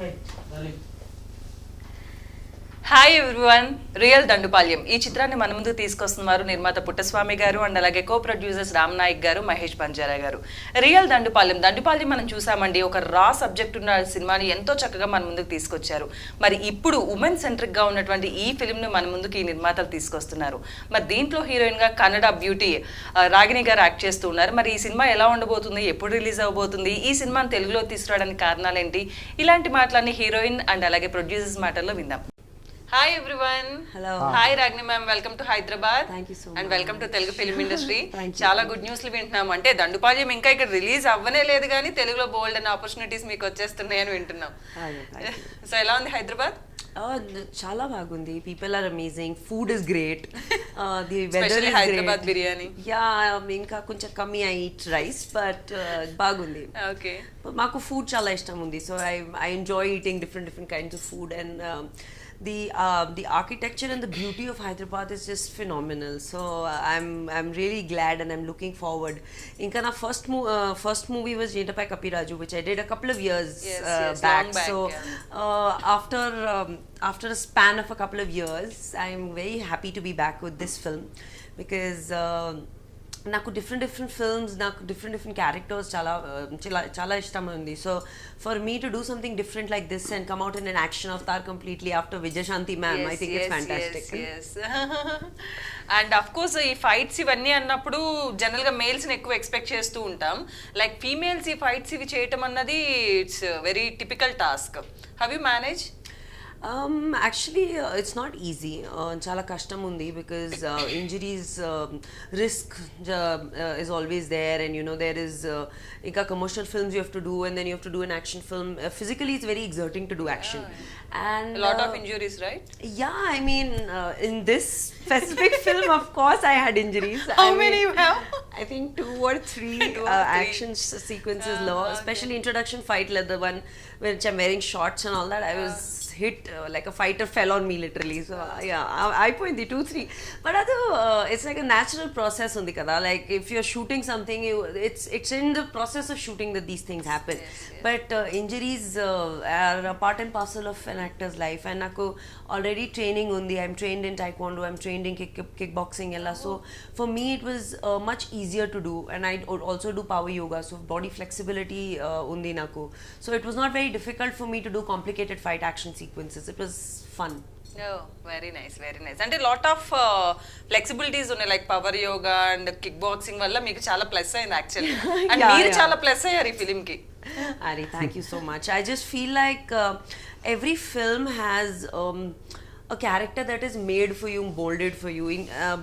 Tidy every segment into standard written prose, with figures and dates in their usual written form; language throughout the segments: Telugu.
Right, darling. Hi everyone. Real Dandupalyam ఈ చిత్రాన్ని మన ముందు తీసుకొస్తున్నారు నిర్మాత పుట్టస్వామి గారు అండ్ అలాగే కో ప్రొడ్యూసర్స్ రామ్ నాయక్ గారు, మహేష్ పంజారా గారు. రియల్ దండుపాల్యం మనం చూసామండి. ఒక రా సబ్జెక్ట్ ఉన్న సినిమాని ఎంతో చక్కగా మన ముందుకు తీసుకొచ్చారు. మరి ఇప్పుడు ఉమెన్ సెంట్రిక్ గా ఉన్నటువంటి ఈ ఫిల్మ్ ను మన ముందుకు ఈ నిర్మాతలు తీసుకొస్తున్నారు. మరి దీంట్లో హీరోయిన్ గా కన్నడ బ్యూటీ రాగిణి గారు యాక్ట్ చేస్తూ ఉన్నారు. మరి ఈ సినిమా ఎలా ఉండబోతుంది, ఎప్పుడు రిలీజ్ అవబోతుంది, ఈ సినిమాను తెలుగులో తీసుకురావడానికి కారణాలేంటి, ఇలాంటి మాటలన్నీ హీరోయిన్ అండ్ అలాగే ప్రొడ్యూసర్స్ మాటల్లో విందాం. Hi everyone. Hello. Hi Ragini ma'am, welcome to Hyderabad and much. Welcome to Telugu film industry. Thank you. చాలా గుడ్ న్యూస్లు వింటున్నాం. అంటే దండుపాల్యం ఇంకా ఇక్కడ రిలీజ్ అవ్వనే లేదు కానీ తెలుగులో బోల్డ్ అండ్ ఆపర్చునిటీస్ మీకు వచ్చేస్తున్నాయని వింటున్నాం. సో ఎలా ఉంది హైదరాబాద్? చాలా బాగుంది. People are amazing, food is great, the weather is Hyderabad biryani. Yeah, ఇంకా కొంచెం కమ్మి ఐ ఈట్ రైస్ బట్ బాగుంది. ఓకే, మాకు ఫుడ్ చాలా ఇష్టం ఉంది. So I enjoy eating different kinds of food and the architecture and the beauty of Hyderabad is just phenomenal. So I'm really glad and I'm looking forward. Inka na first movie was Jentapai Kapiraju, which I did a couple of years back. So after a span of a couple of years, I'm very happy to be back with this film because నాకు డిఫరెంట్ ఫిల్మ్స్, నాకు డిఫరెంట్ క్యారెక్టర్స్ చాలా ఇష్టం ఉంది. So for me to do something different like this and come out in an action of tar completely after Vijayashanti ma'am, I think it's fantastic. And of course ఈ ఫైట్స్ ఇవన్నీ అన్నప్పుడు జనరల్ గా మేల్స్ ని ఎక్కువ ఎక్స్పెక్ట్ చేస్తూ ఉంటాం. లైక్ ఫీమేల్స్ ఈ ఫైట్స్ ఇవి చేయటం అన్నది it's very typical task. How you manage? Actually, it's not easy. Chala kashtam undi because injuries risk is always there, and you know there is inka commercial films you have to do, and then you have to do an action film. Physically, it's very exerting to do action, and a lot of injuries, right? Yeah, I mean, in this specific film, of course, I had injuries. How many you have? I think 2 or 3 action sequences, especially introduction fight, like the one which I'm wearing shorts and all that. I was hit like a fighter fell on me literally. So yeah, I point the 2-3, but it's like a natural process undi kada. Like if you're shooting something, it's in the process of shooting that these things happen. But injuries are a part and parcel of an actor's life, and naku already training undi. I'm trained in taekwondo, I'm trained in kickboxing ella. So for me it was much easier to do, and I also do power yoga, so body flexibility undi naku. So it was not very difficult for me to do complicated fight action sequences. It was fun. Oh, very nice, very nice. అంటే lot of flexibilities ఉన్నాయి, like power yoga and kickboxing వల్ల మీకు చాలా ప్లస్ అయింది యాక్చువల్లీ. అండ్ మీరు చాలా ప్లస్ అయ్యారు ఈ ఫిలిం కి. Ari, thank you so much. I just feel like every film has a character that is made for you, molded for you,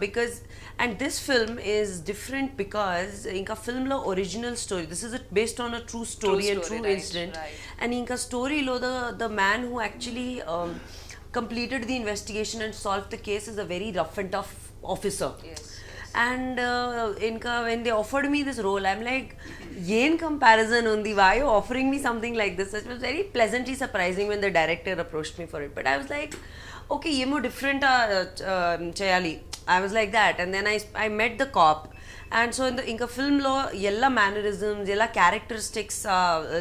because and this film is different because inka film lo original story, this is based on a true story and true right, incident, right. and inka story lo the man who actually completed the investigation and solved the case is a very rough and tough officer. Yes. And inka when they offered me this role, I'm like, yen comparison undi, why are you offering me something like this? It was very pleasantly surprising when the director approached me for it, but I was like, okay, yemo different chayali. I was like that, and then I met the cop, and so in the inka film lo ella mannerisms, ella characteristics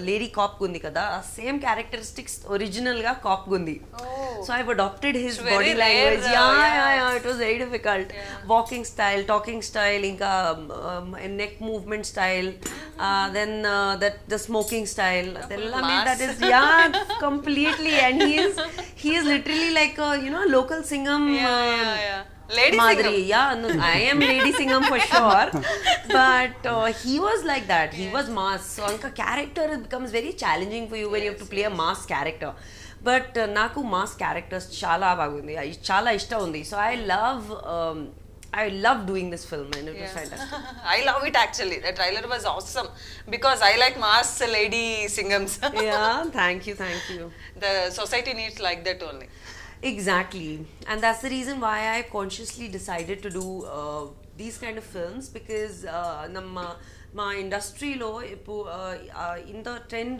lady cop gundi kada, same characteristics original ga cop gundi. So I've adopted his body language. Yeah, it was very difficult. Walking style, talking style, inka neck movement style, then the smoking style, that is completely, and he is literally like a, you know, local singam. Lady Madhuri, Singham. yeah, no, I am Lady Singham for sure, but he was like that. He was mass. So anka character becomes very challenging for you when you have to play a mass character. But naku mass characters chala bagundi, chala ishta undi. So I love doing this film, and it was fantastic. I love it actually. The trailer was awesome because I like mass lady singhams. Yeah, thank you. The society needs like that only. Exactly, and that's the reason why I consciously decided to do these kind of films, because my industry lo in the trend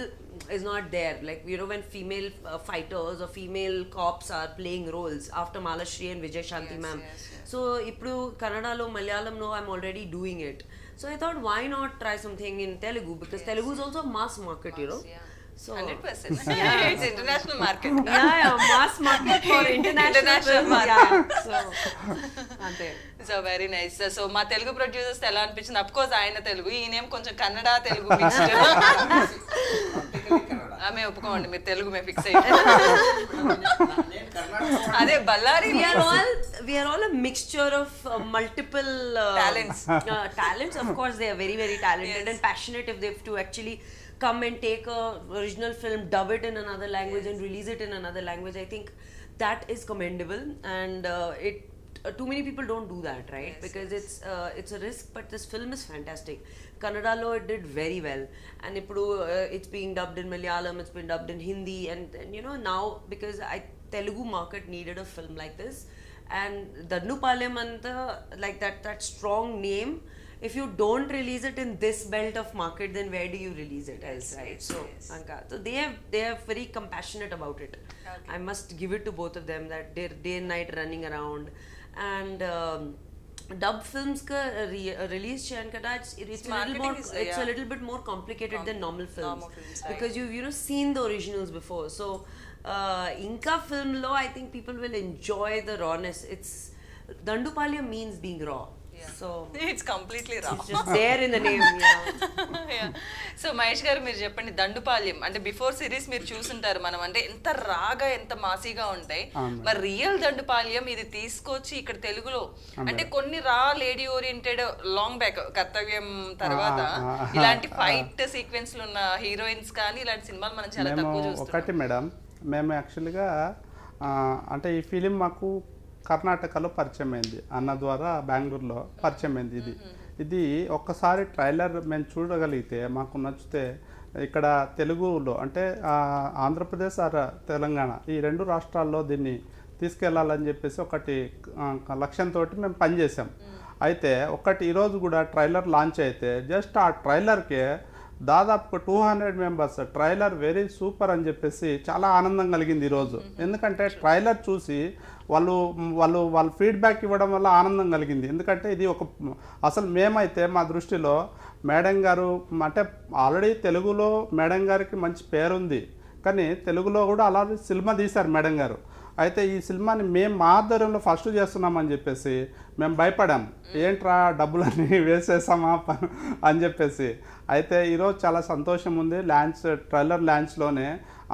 is not there. Like, you know, when female fighters or female cops are playing roles after Malashri and Vijay Shanti ma'am. So ippudu Kannada lo Malayalam lo I'm already doing it. So I thought, why not try something in Telugu, because Telugu is also a mass market, you know. So 100%. It's international market. Mass market for international film. So ante. So very nice. So మా తెలుగు ప్రొడ్యూసర్స్ ఎలా అనిపించింది? అఫ్ కోర్స్ ఆయన తెలుగు, ఈయనేం కొంచెం కన్నడ తెలుగు మిక్స్డ్. ఆమె ఒప్పుకోండి, మీరు తెలుగు మే ఫిక్స్ అయ్యి. అదే Ballari. We are all a mixture of multiple talents. Talents, of course, they are very, very talented and passionate. If they have to actually come and take a original film, dub it in another language and release it in another language, I think that is commendable. And too many people don't do that, right? Because it's a risk, but this film is fantastic. Kannada lo it did very well, and ippudu it's being dubbed in Malayalam, it's been dubbed in Hindi, and you know, now because Telugu market needed a film like this, and Dandupalyam anta like that strong name, if you don't release it in this belt of market, then where do you release it else, right? So Anka, so they are very compassionate about it. I must give it to both of them, that they're day and night running around. And dub films ka release chayan kada it's a little bit more complicated than normal films, because you've seen the originals before. So inka film lo I think people will enjoy the rawness. It's Dandupalyam means being raw. So it's completely raw. It's just there in the name. Yeah. So Mahesh గారు మీరు చెప్పండి, దండుపాల్యం అంటే బిఫోర్ సిరీస్ మీరు చూసుంటారు, మనం అంటే ఎంత రాగా ఎంత మాసీగా ఉంటాయి. మరి రియల్ దండుపాల్యం ఇది తీసుకొచ్చి ఇక్కడ తెలుగులో అంటే కొన్ని రా లేడీ ఓరియంటెడ్ లాంగ్ బ్యాక్ కర్తవ్యం తర్వాత ఇలాంటి ఫైట్ సీక్వెన్స్లు ఉన్న హీరోయిన్స్ కానీ ఇలాంటి సినిమాలు మనం చాలా తక్కువ చూస్తాం. ఒకటి మేడం, మేము యాక్చువల్గా అంటే ఈ ఫిలిం మాకు కర్ణాటకలో పరిచయం అయింది, అన్న ద్వారా బెంగళూరులో పరిచయం అయింది. ఇది ఒక్కసారి ట్రైలర్ మేము చూడగలిగితే మాకు నచ్చితే ఇక్కడ తెలుగులో అంటే ఆంధ్రప్రదేశ్ ఆర్ తెలంగాణ ఈ రెండు రాష్ట్రాల్లో దీన్ని తీసుకెళ్లాలని చెప్పేసి ఒకటి లక్ష్యంతో మేము పనిచేసాం. అయితే ఈరోజు కూడా ట్రైలర్ లాంచ్ అయితే జస్ట్ ఆ ట్రైలర్కే దాదాపు 200 మెంబర్స్ ట్రైలర్ వెరీ సూపర్ అని చెప్పేసి చాలా ఆనందం కలిగింది ఈరోజు. ఎందుకంటే ట్రైలర్ చూసి వాళ్ళు ఫీడ్బ్యాక్ ఇవ్వడం వల్ల ఆనందం కలిగింది. ఎందుకంటే ఇది అసలు మేమైతే మా దృష్టిలో మేడం గారు అంటే ఆల్రెడీ తెలుగులో మేడం గారికి మంచి పేరుంది, కానీ తెలుగులో కూడా అలాగే సినిమా తీశారు మేడం గారు. అయితే ఈ సినిమాని మేము మా ఆధ్వర్యంలో ఫస్ట్ చేస్తున్నామని చెప్పేసి మేము భయపడాం, ఏంట్రా డబ్బులన్నీ వేసేసామా అని చెప్పేసి. అయితే ఈరోజు చాలా సంతోషం ఉంది, ట్రైలర్ లాంచ్లోనే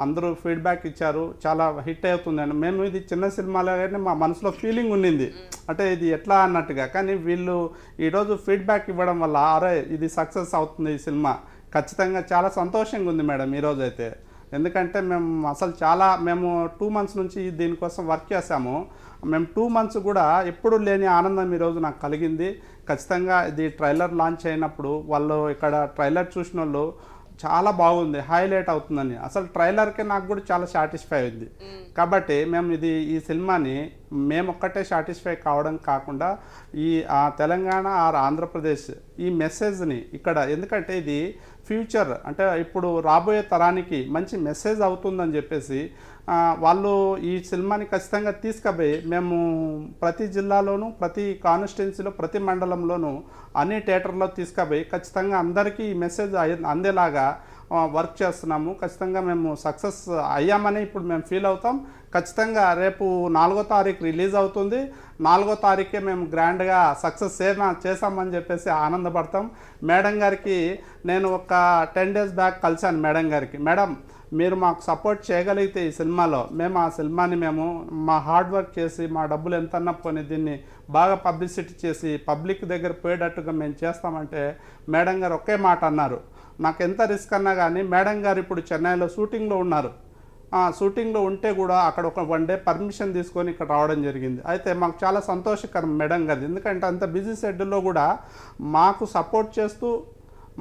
అందరూ ఫీడ్బ్యాక్ ఇచ్చారు, చాలా హిట్ అవుతుందండి. మేము ఇది చిన్న సినిమాలోనే మా మనసులో ఫీలింగ్ ఉండింది, అంటే ఇది ఎట్లా అన్నట్టుగా. కానీ వీళ్ళు ఈరోజు ఫీడ్బ్యాక్ ఇవ్వడం వల్ల అరే ఇది సక్సెస్ అవుతుంది ఈ సినిమా, ఖచ్చితంగా చాలా సంతోషంగా ఉంది మేడం ఈరోజు అయితే. ఎందుకంటే మేము 2 months నుంచి దీనికోసం వర్క్ చేసాము. మేము 2 months కూడా ఎప్పుడు లేని ఆనందం ఈరోజు నాకు కలిగింది. ఖచ్చితంగా ఇది ట్రైలర్ లాంచ్ అయినప్పుడు వాళ్ళు ఇక్కడ ట్రైలర్ చూసిన వాళ్ళు చాలా బాగుంది, హైలైట్ అవుతుందని అసలు ట్రైలర్కే నాకు కూడా చాలా సాటిస్ఫై అయింది. కాబట్టి మేము ఈ సినిమాని మేమొక్కటే సాటిస్ఫై కావడం కాకుండా ఈ తెలంగాణ ఆర్ ఆంధ్రప్రదేశ్ ఈ మెసేజ్ని ఇక్కడ, ఎందుకంటే ఇది ఫ్యూచర్ అంటే ఇప్పుడు రాబోయే తరానికి మంచి మెసేజ్ అవుతుందని చెప్పేసి వాళ్ళు ఈ సినిమాని ఖచ్చితంగా తీసుకుపోయి మేము ప్రతి జిల్లాలోనూ ప్రతి కాన్స్టిట్యున్సీలో ప్రతి మండలంలోనూ అన్ని థియేటర్లో తీసుకుపోయి ఖచ్చితంగా అందరికీ ఈ మెసేజ్ అందేలాగా వర్క్ చేస్తున్నాము. ఖచ్చితంగా మేము సక్సెస్ అయ్యామని ఇప్పుడు మేము ఫీల్ అవుతాం. ఖచ్చితంగా రేపు 4వ తారీఖు రిలీజ్ అవుతుంది. 4వ తారీఖే మేము గ్రాండ్గా సక్సెస్ చేసామని చెప్పేసి ఆనందపడతాం. మేడం గారికి నేను ఒక 10 days బ్యాక్ కలిశాను మేడం గారికి. మేడం మీరు మాకు సపోర్ట్ చేయగలిగితే ఈ సినిమాలో మేము ఆ సినిమాని మా హార్డ్ వర్క్ చేసి మా డబ్బులు ఎంత అన్నపోని దీన్ని బాగా పబ్లిసిటీ చేసి పబ్లిక్ దగ్గర పోయేటట్టుగా మేము చేస్తామంటే మేడం గారు ఒకే మాట అన్నారు, నాకు ఎంత రిస్క్ అన్నా కానీ మేడం గారు ఇప్పుడు చెన్నైలో షూటింగ్లో ఉన్నారు, షూటింగ్లో ఉంటే కూడా అక్కడ ఒక 1 day పర్మిషన్ తీసుకొని ఇక్కడ రావడం జరిగింది. అయితే మాకు చాలా సంతోషకరం మేడం గారు, ఎందుకంటే అంత బిజీ షెడ్యూల్లో కూడా మాకు సపోర్ట్ చేస్తూ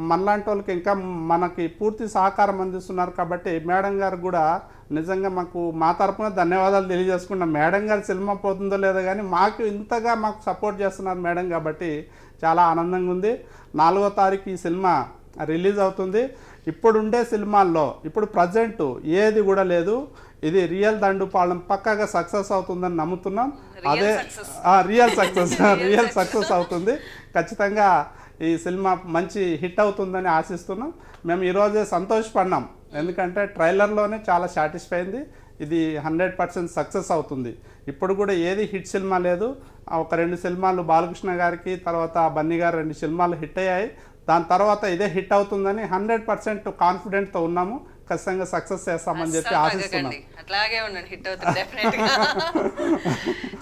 మనలాంటి వాళ్ళకి ఇంకా మనకి పూర్తి సహకారం అందిస్తున్నారు. కాబట్టి మేడం గారు కూడా నిజంగా మా తరపున ధన్యవాదాలు తెలియజేసుకున్నాం. మేడం గారు సినిమా పోతుందో లేదో కానీ ఇంతగా మాకు సపోర్ట్ చేస్తున్నారు మేడం, కాబట్టి చాలా ఆనందంగా ఉంది. 4వ తారీఖు ఈ సినిమా రిలీజ్ అవుతుంది. ఇప్పుడుండే సినిమాల్లో ఇప్పుడు ప్రజెంట్ ఏది కూడా లేదు, ఇది రియల్ దండుపాలెం పక్కాగా సక్సెస్ అవుతుందని నమ్ముతున్నాం. అదే రియల్ సక్సెస్ అవుతుంది. ఖచ్చితంగా ఈ సినిమా మంచి హిట్ అవుతుందని ఆశిస్తున్నాం. మేము ఈరోజే సంతోషపడినాం, ఎందుకంటే ట్రైలర్లోనే చాలా సాటిస్ఫై అయింది. ఇది 100% సక్సెస్ అవుతుంది. ఇప్పుడు కూడా ఏది హిట్ సినిమా లేదు. ఒక 2 సినిమాలు బాలకృష్ణ గారికి, తర్వాత బన్నీ గారు 2 సినిమాలు హిట్ అయ్యాయి. దాని తర్వాత ఇదే హిట్ అవుతుందని 100% కాన్ఫిడెంట్తో ఉన్నాము. ఖచ్చితంగా సక్సెస్ చేస్తామని చెప్పి ఆశిస్తున్నాం. అట్లాగే ఉండండి, హిట్ అవుతుంది డెఫినెట్ గా.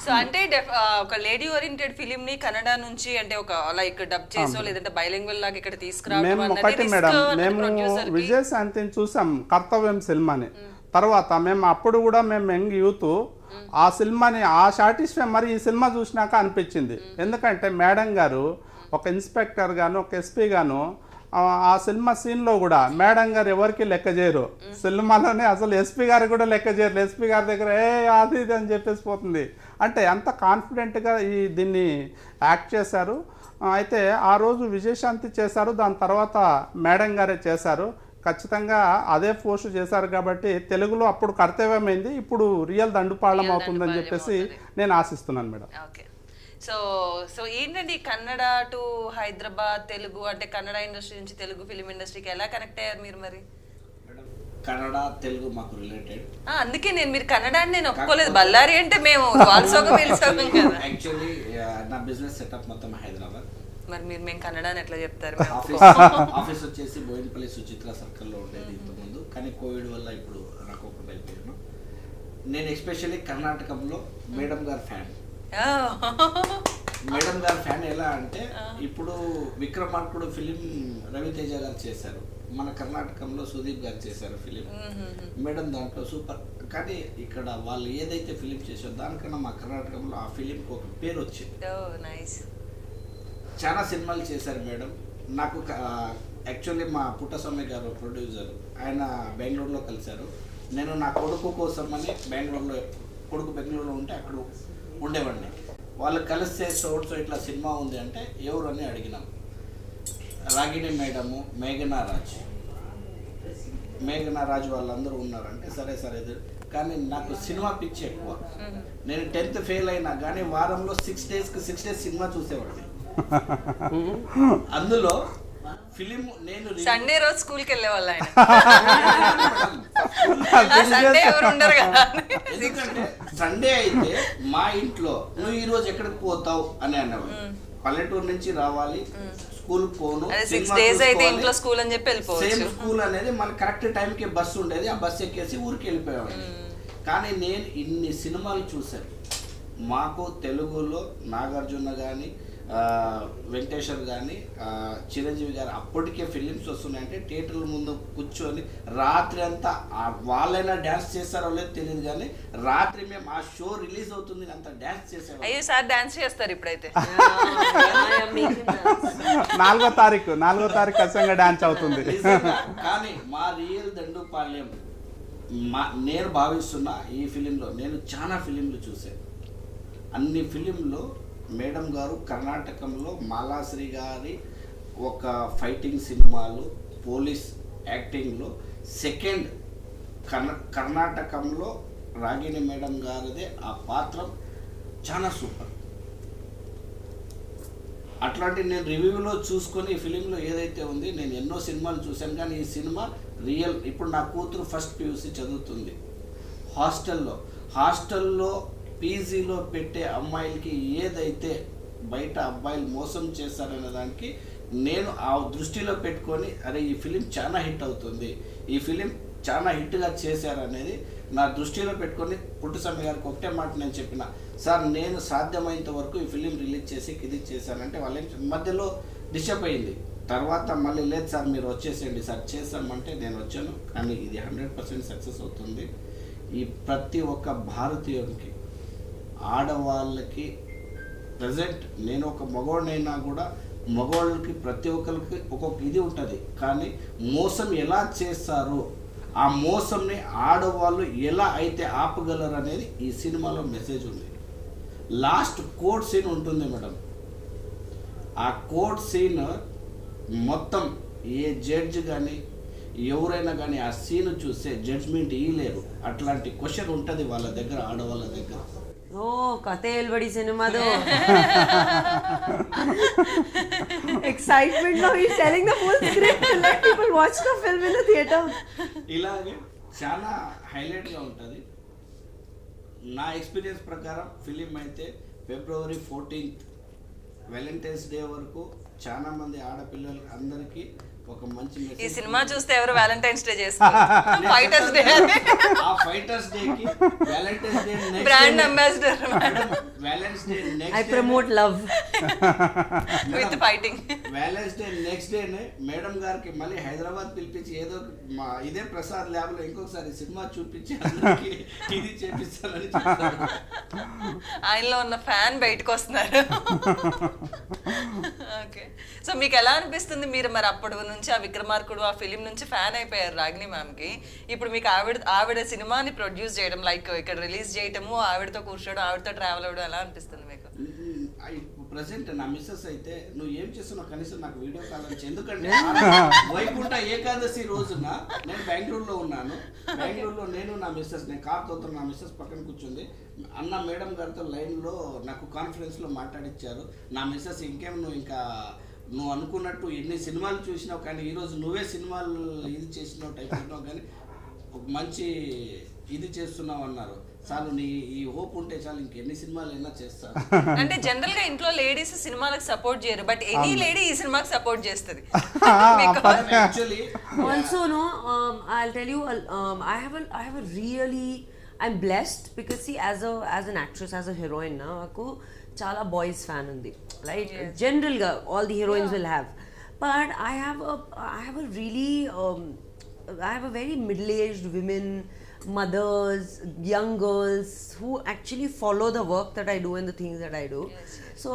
సో అంటే ఒక లేడీ ఓరియంటెడ్ ఫిలిం ని కన్నడ నుంచి అంటే ఒక లైక్ డబ్ చేసో లేదంటే బైలింగ్వల్ లాగా ఇక్కడ తీసుకురావడం మేము ఒకటి మేడం, మేము విజయశాంతిని చూసాం కర్తవ్యం సినిమాని. తర్వాత మేము అప్పుడు కూడా మేము యంగ్ యూత్ ఆ సినిమాని ఆ సాటిస్ఫై మరి ఈ సినిమా చూసినాక అనిపించింది. ఎందుకంటే మేడం గారు ఒక ఇన్స్పెక్టర్ గాను ఒక ఎస్పీ గాను ఆ సినిమా సీన్లో కూడా మేడం గారు ఎవరికి లెక్క చేయరు. సినిమాలోనే అసలు ఎస్పీ గారు కూడా లెక్క చేయరు. ఎస్పీ గారి దగ్గర అది ఇది అని చెప్పేసి పోతుంది. అంటే అంత కాన్ఫిడెంట్గా దీన్ని యాక్ట్ చేశారు. అయితే ఆ రోజు విజయశాంతి చేశారు, దాని తర్వాత మేడం గారే చేశారు. ఖచ్చితంగా అదే పోస్ట్ చేశారు కాబట్టి తెలుగులో అప్పుడు కర్తవ్యమైంది, ఇప్పుడు రియల్ దండుపాళెం అవుతుందని చెప్పేసి నేను ఆశిస్తున్నాను మేడం. ఓకే. సో సో ఏంటండి కన్నడ టు హైదరాబాద్ తెలుగు అంటే కన్నడ ఇండస్ట్రీ నుంచి తెలుగు ఫిలిం ఇండస్ట్రీకి ఎలా కనెక్ట్ అయ్యారు మీరు? మరి కన్నడ తెలుగు మాకు రిలేటెడ్, అందుకే మీరు కన్నడ అని నేను ఒప్పుకోలేదు. బళ్ళారి అంటే మేము యాక్చువల్లీ నా బిజినెస్ సెటప్ మొత్తం హైదరాబాద్. మరి మేము కన్నడ అని ఎట్లా చెప్తారు? ఆఫీస్ వచ్చేసి బోయినపల్లి సుచిత్ర సర్కిల్లో ఉండేది ఇంతకుముందు, కానీ కోవిడ్ వల్ల ఇప్పుడు రాకోకుండా అయిపోయాను. నేను ఎస్పెషల్లీ కర్ణాటకలో మేడం గారు ఫ్యాన్. మేడం గారు ఫ్యాన్ ఎలా అంటే ఇప్పుడు విక్రమార్కుడు ఫిలిం రవితేజ గారు చేశారు, మన కర్ణాటకలో సుదీప్ గారు చేశారు ఫిలిం. మేడం దాంట్లో సూపర్. కానీ ఇక్కడ వాళ్ళు ఏదైతే ఫిలిం చేశారో దానికన్నా మా కర్ణాటకలో ఆ ఫిలింకి ఒక పేరు వచ్చింది. చాలా సినిమాలు చేశారు మేడం. నాకు యాక్చువల్లీ మా పుట్టస్వామి గారు ప్రొడ్యూసర్, ఆయన బెంగళూరులో కలిశారు. నేను నా కొడుకు కోసం అని బెంగళూరులో, కొడుకు బెంగళూరులో ఉంటే అక్కడ ఉండేవాడిని. వాళ్ళు కలిస్తే సో ఇట్లా సినిమా ఉంది అంటే ఎవరు అని అడిగినాం. రాగిణి మేడము, మేఘనా రాజ్ వాళ్ళందరూ ఉన్నారంటే సరే సరే. కానీ నాకు సినిమా పిచ్చి ఎక్కువ. నేను 10th ఫెయిల్ అయినా కానీ వారంలో 6 days సినిమా చూసేవాడిని. అందులో ఫిలిం నేను సండే రోజు స్కూల్కి వెళ్ళేవాళ్ళు ఆయన. ఎందుకంటే సండే అయితే మా ఇంట్లో నువ్వు ఈ రోజు ఎక్కడికి పోతావు అని అనేవాడు. పల్లెటూరు నుంచి రావాలి, స్కూల్ పోను, సేమ్ స్కూల్ అనేది మన కరెక్ట్ టైంకి బస్సు ఉండేది. ఆ బస్సు ఎక్కేసి ఊరికి వెళ్ళిపోయేవాడు. కానీ నేను ఇన్ని సినిమాలు చూశాను. మాకు తెలుగులో నాగార్జున కానీ వెంకటేశ్వర్ కానీ చిరంజీవి గారు అప్పటికే ఫిలిమ్స్ వస్తున్నాయంటే థియేటర్ల ముందు కూర్చొని రాత్రి అంతా వాళ్ళైనా డ్యాన్స్ చేస్తారో లేదో తెలియదు, కానీ రాత్రి మేము ఆ షో రిలీజ్ అవుతుంది అంత డ్యాన్స్ చేసాము. అయ్యో సార్ డ్యాన్స్ చేస్తారు ఇప్పుడైతే. 4వ తారీఖు ఖచ్చితంగా డ్యాన్స్ అవుతుంది. కానీ మా రియల్ దండుపాళ్యం నేను భావిస్తున్నా ఈ ఫిలింలో నేను చాలా ఫిలింలు చూసాను. అన్ని ఫిలింలో మేడం గారు కర్ణాటకంలో మాలాశ్రీ గారి ఒక ఫైటింగ్ సినిమాలు, పోలీస్ యాక్టింగ్లో సెకండ్, కర్ణాటకంలో రాగిణి మేడం గారిదే ఆ పాత్ర చాలా సూపర్. అట్లాంటి నేను రివ్యూలో చూసుకొని ఈ ఫిలింలో ఏదైతే ఉంది, నేను ఎన్నో సినిమాలు చూశాను కానీ ఈ సినిమా రియల్. ఇప్పుడు నా కూతురు ఫస్ట్ PUC చదువుతుంది. హాస్టల్లో పీజీలో పెట్టే అమ్మాయిలకి ఏదైతే బయట అబ్బాయిలు మోసం చేస్తారనే దానికి నేను ఆ దృష్టిలో పెట్టుకొని అరే ఈ ఫిలిం చాలా హిట్ అవుతుంది, ఈ ఫిలిం చాలా హిట్గా చేశారనేది నా దృష్టిలో పెట్టుకొని పుట్టుస్వామి గారికి ఒకటే మాట నేను చెప్పిన, సార్ నేను సాధ్యమైనంత వరకు ఈ ఫిలిం రిలీజ్ చేసి ఇది చేశానంటే వాళ్ళ మధ్యలో డిస్టర్బ్ అయింది. తర్వాత మళ్ళీ లేదు సార్ మీరు వచ్చేసేయండి సార్ చేస్తామంటే నేను వచ్చాను. కానీ ఇది 100% సక్సెస్ అవుతుంది. ఈ ప్రతి ఒక్క భారతీయుడికి, ఆడవాళ్ళకి ప్రజెంట్ నేను ఒక మగవాడినైనా కూడా మగవాళ్ళకి ప్రతి ఒక్కరికి ఒక్కొక్క ఇది ఉంటుంది. కానీ మోసం ఎలా చేస్తారు, ఆ మోసంని ఆడవాళ్ళు ఎలా అయితే ఆపగలరు అనేది ఈ సినిమాలో మెసేజ్ ఉంది. లాస్ట్ కోర్ట్ సీన్ ఉంటుంది మేడం. ఆ కోర్ట్ సీన్ మొత్తం ఏ జడ్జ్ కానీ ఎవరైనా కానీ ఆ సీన్ చూస్తే జడ్జ్మెంట్ ఇవ్వలేరు. అట్లాంటి క్వశ్చన్ ఉంటుంది వాళ్ళ దగ్గర, ఆడవాళ్ళ దగ్గర. ఓ కథ ఎల్బడి సినిమాదో ఎక్సైట్మెంట్ లో he's telling the full script to let people watch the film in the theater. ఇలాగే చాలా హైలైట్ గా ఉంటది. నా ఎక్స్పీరియన్స్ ప్రకారం ఫిలిం అయితే February 14th వ్యాలంటైన్స్ డే వరకు చాలా మంది ఆడపిల్లలు అందరికి ఒక మంచి ఈ మెసేజ్. సినిమా చూస్తే ఎవరు వ్యాలంటైన్స్ డే చేస్తారు, ఫైటర్స్ డే ఆ ఫైటర్స్ డే కి Valentine's day next brand ambassador Valentine's day next I promote love with fighting. Valentine's day next డేనే మేడం గారికి మళ్ళీ హైదరాబాద్ పిలిపించి ఏదో మా ఇదే ప్రసాద్ ల్యాబ్ లో ఇంకొకసారి సినిమా చూపించి అందరికి ఇది చేపిస్తానని చెప్తారు. ఆయనలో ఉన్న ఫ్యాన్ బయటకు వస్తున్నారు. ఓకే, సో మీకు ఎలా అనిపిస్తుంది? మీరు మరి అప్పటి నుంచి ఆ విక్రమార్కుడు ఆ ఫిలిం నుంచి ఫ్యాన్ అయిపోయారు రాగిణి మ్యామ్ కి. ఇప్పుడు మీకు ఆవిడ సినిమాని ప్రొడ్యూస్ చేయడం, లైక్ ఇక్కడ రిలీజ్ చేయటము, ఆవిడతో కూర్చోవడం, ఆవిడతో ట్రావెల్ అవ్వడం ఎలా అనిపిస్తుంది మీకు? ప్రెసెంట్ నా మిస్సెస్ అయితే నువ్వు ఏం చేస్తున్నావు కనీసం నాకు వీడియో కాల్ నుంచి, ఎందుకంటే వైకుంఠ ఏకాదశి రోజున నేను బెంగళూరులో ఉన్నాను. బెంగళూరులో నేను నా మిస్సెస్, నేను కార్ తోతో నా మిస్సెస్ పక్కన కూర్చుంది. అన్న మేడం గారితో లైన్లో నాకు కాన్ఫరెన్స్లో మాట్లాడిచ్చారు. నా మిస్సెస్ ఇంకేం నువ్వు అనుకున్నట్టు ఎన్ని సినిమాలు చూసినావు కానీ ఈరోజు నువ్వే సినిమాలు ఇది చేసినావు టైప్ ఉన్నావు కానీ ఒక మంచి ఇది చేస్తున్నావు అన్నారు. చాలు నీ ఈ హోప్ ఉంటే చాలు ఇంకెన్ని సినిమాలు అయినా చేస్తారు. అంటే జనరల్ గా ఇంట్లో లేడీస్ సినిమాలకు సపోర్ట్ చేయరు, బట్ ఎనీ లేడీ ఈ సినిమాకి సపోర్ట్ చేస్తుంది. Actually also no I'll tell you I have a really I'm blessed because see as an actress, as a heroine na aku chala boys fan undi, right? General ga all the heroines will have, but I have a really I have a very middle-aged women, mothers, young girls who actually follow the work that I do and the things that I do. So